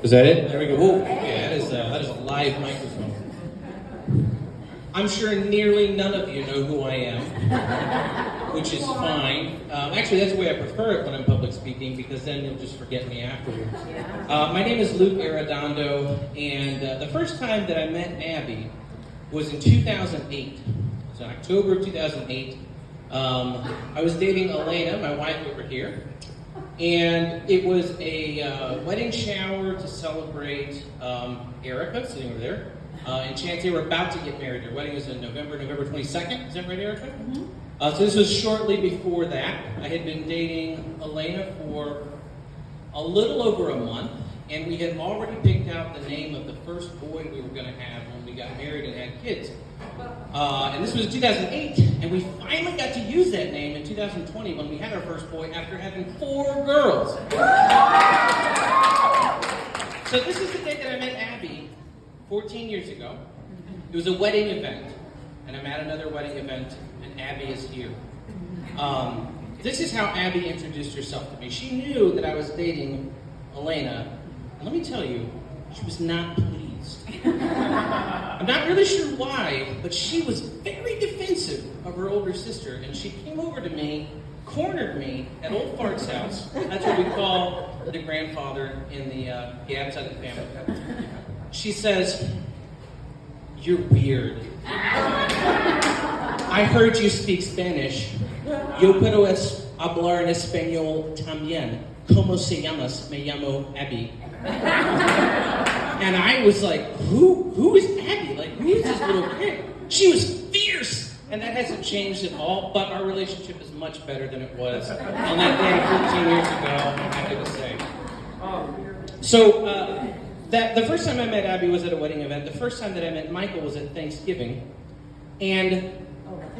Is that it? There we go. Whoa. Yeah, that is a live microphone. I'm sure nearly none of you know who I am, which is fine. Actually, that's the way I prefer it when I'm public speaking, because then you'll just forget me afterwards. My name is Luke Arredondo, and the first time that I met Abby was in 2008. It was in October of 2008. I was dating Elena, my wife over here, and it was a wedding shower to celebrate Erica, sitting over there, and Chance. They were about to get married. Their wedding was in November 22nd. Is that right, Erica? Mm-hmm. So this was shortly before that. I had been dating Elena for a little over a month, and we had already picked out the name of the first boy we were going to have when we got married and had kids. And this was 2008, and we finally got to use that name in 2020 when we had our first boy after having 4 girls. So this is the day that I met Abby 14 years ago. It was a wedding event, and I'm at another wedding event, and Abby is here. This is how Abby introduced herself to me. She knew that I was dating Elena, and let me tell you, she was not pleased. I'm not really sure why, but she was very defensive of her older sister, and she came over to me, cornered me at Old Fart's house. That's what we call the grandfather in the Gab side of the family. She says, "You're weird. I heard you speak Spanish. Yo puedo hablar en español también. ¿Cómo se llamas? Me llamo Abby." And I was like, who is Abby? Like, who is this little kid? She was fierce. And that hasn't changed at all, but our relationship is much better than it was on that day 14 years ago, I'm happy to say. So, the first time I met Abby was at a wedding event. The first time that I met Michael was at Thanksgiving. And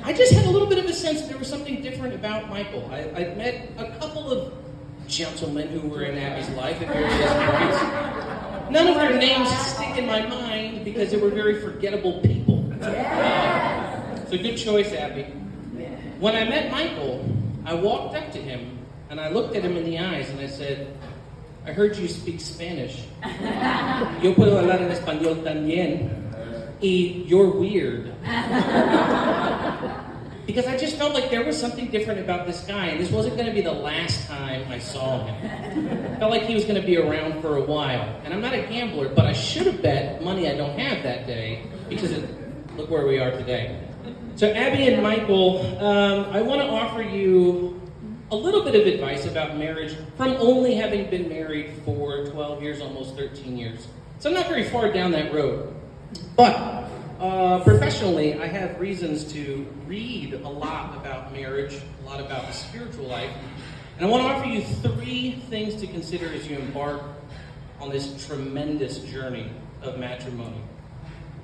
I just had a little bit of a sense that there was something different about Michael. I'd met a couple of gentlemen who were in Abby's life at various points. None of their names stick in my mind because they were very forgettable people. So good choice, Abby. When I met Michael, I walked up to him and I looked at him in the eyes and I said, "I heard you speak Spanish. Yo puedo hablar en español también. Y you're weird." Because I just felt like there was something different about this guy, and this wasn't going to be the last time I saw him. I felt like he was going to be around for a while. And I'm not a gambler, but I should have bet money I don't have that day, because look where we are today. So Abby and Michael, I want to offer you a little bit of advice about marriage from only having been married for 12 years, almost 13 years. So I'm not very far down that road. But professionally, I have reasons to read a lot about marriage, a lot about the spiritual life, and I want to offer you 3 things to consider as you embark on this tremendous journey of matrimony.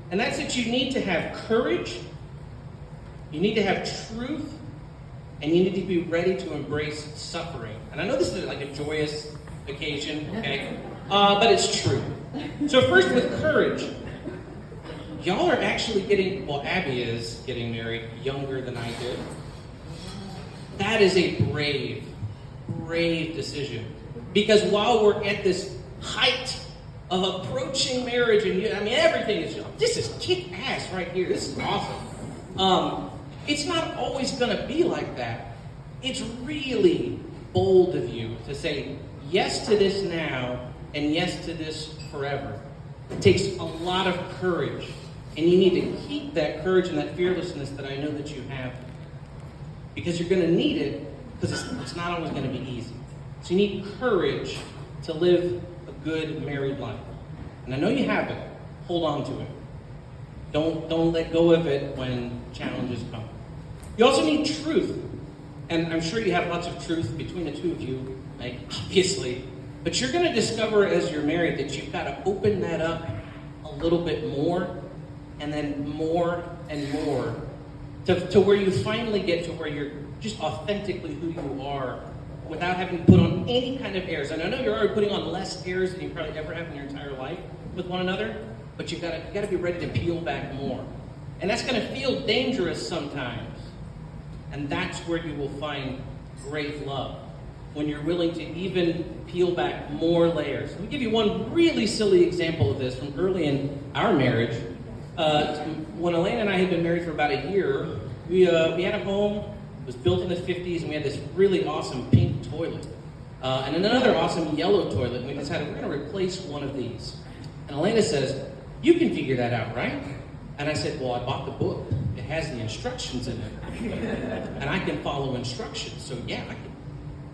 And that's that you need to have courage, you need to have truth, and you need to be ready to embrace suffering. And I know this is like a joyous occasion, okay? But it's true. So first, with courage. Y'all are actually Abby is getting married younger than I did. That is a brave decision. Because while we're at this height of approaching marriage, and everything is, this is kick ass right here. This is awesome. It's not always going to be like that. It's really bold of you to say yes to this now and yes to this forever. It takes a lot of courage. And you need to keep that courage and that fearlessness that I know that you have. Because you're going to need it, because it's not always going to be easy. So you need courage to live a good married life. And I know you have it. Hold on to it. Don't let go of it when challenges come. You also need truth. And I'm sure you have lots of truth between the two of you, like, obviously. But you're going to discover as you're married that you've got to open that up a little bit more, and then more and more, to where you finally get to where you're just authentically who you are without having to put on any kind of airs. And I know you're already putting on less airs than you probably ever have in your entire life with one another, but you've got to be ready to peel back more. And that's going to feel dangerous sometimes. And that's where you will find great love. when you're willing to even peel back more layers. Let me give you one really silly example of this from early in our marriage. When Elaine and I had been married for about a year, we had a home. It was built in the 50s, and we had this really awesome pink toilet. And another awesome yellow toilet. And we decided we're going to replace one of these. And Elena says, "You can figure that out, right?" And I said, "Well, I bought the book. It has the instructions in it. And I can follow instructions. So yeah,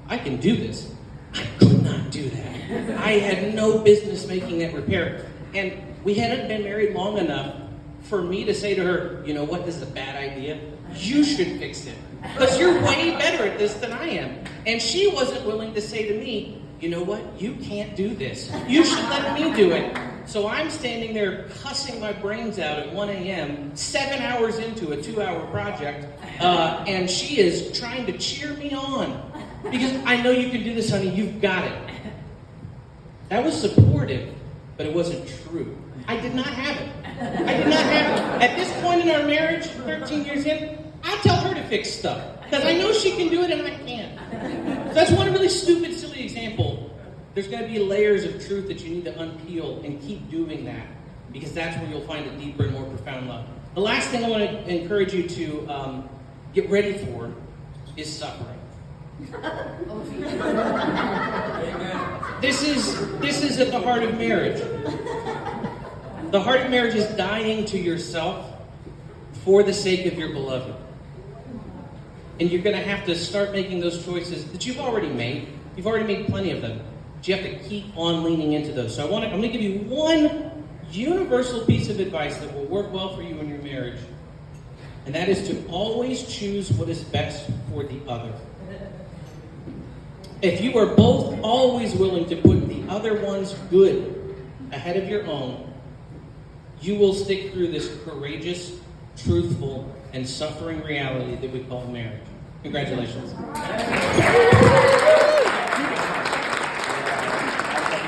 I can do this." I could not do that. I had no business making that repair. And we hadn't been married long enough for me to say to her, "You know what, this is a bad idea. You should fix it. Because you're way better at this than I am." And she wasn't willing to say to me, "You know what, you can't do this. You should let me do it." So I'm standing there cussing my brains out at 1 a.m., 7 hours into a 2-hour project, and she is trying to cheer me on. Because "I know you can do this, honey, you've got it." That was supportive, but it wasn't true. I did not have it. I did not have it. At this point in our marriage, 13 years in, I tell her to fix stuff. Because I know she can do it and I can't. So that's one really stupid, silly example. There's going to be layers of truth that you need to unpeel, and keep doing that. Because that's where you'll find a deeper and more profound love. The last thing I want to encourage you to get ready for is suffering. This is at the heart of marriage. The heart of marriage is dying to yourself for the sake of your beloved. And you're going to have to start making those choices that you've already made. You've already made plenty of them. But you have to keep on leaning into those. So I'm going to give you one universal piece of advice that will work well for you in your marriage. And that is to always choose what is best for the other. If you are both always willing to put the other one's good ahead of your own, you will stick through this courageous, truthful, and suffering reality that we call marriage. Congratulations.